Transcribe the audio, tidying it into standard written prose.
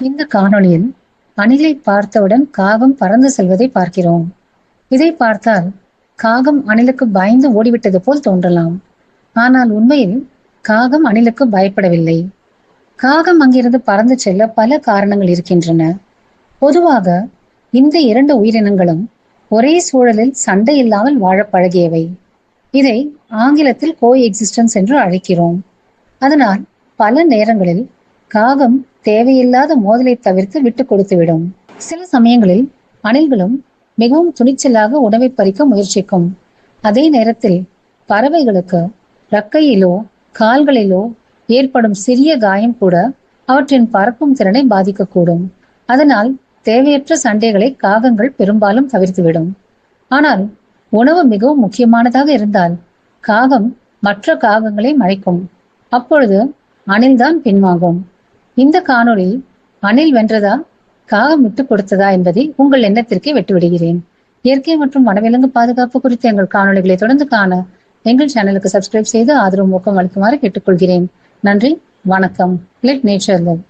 இந்த காணொளியில் அணிலை பார்த்தவுடன் காகம் பறந்து செல்வதை பார்க்கிறோம். இதை பார்த்தால் காகம் அணிலுக்கு பயந்து ஓடிவிட்டது போல் தோன்றலாம். ஆனால் உண்மையில் காகம் அணிலுக்கு பயப்படவில்லை. காகம் அங்கிருந்து பறந்து செல்ல பல காரணங்கள் இருக்கின்றன. பொதுவாக இந்த இரண்டு உயிரினங்களும் ஒரே சூழலில் சண்டை இல்லாமல் வாழ பழகியவை. இதை ஆங்கிலத்தில் கோ எக்ஸிஸ்டன்ஸ் என்று அழைக்கிறோம். அதனால் பல நேரங்களில் காகம் தேவையில்லாத மோதலை தவிர்த்து விட்டு கொடுத்துவிடும். சில சமயங்களில் அணில்களும் மிகவும் துணிச்சலாக உணவை பறிக்க முயற்சிக்கும். அதே நேரத்தில் பறவைகளுக்கு ரக்கையிலோ கால்களிலோ ஏற்படும் சிறிய காயம் கூட அவற்றின் பறக்கும் திறனை பாதிக்கக்கூடும். அதனால் தேவையற்ற சண்டைகளை காகங்கள் பெரும்பாலும் தவிர்த்துவிடும். ஆனால் உணவு மிகவும் முக்கியமானதாக இருந்தால் காகம் மற்ற காகங்களை மறைக்கும். அப்பொழுது அணில்தான் பின்வாங்கும். இந்த காணொளி அணில் வென்றதா காகம் விட்டு கொடுத்ததா என்பதை உங்கள் எண்ணத்திற்கே விட்டுவிடுகிறேன். இயற்கை மற்றும் வனவிலங்கு பாதுகாப்பு குறித்த எங்கள் காணொளிகளை தொடர்ந்து காண எங்கள் சேனலுக்கு சப்ஸ்கிரைப் செய்து ஆதரவு ஊக்கம் அளிக்குமாறு கேட்டுக்கொள்கிறேன். நன்றி, வணக்கம். Let nature live.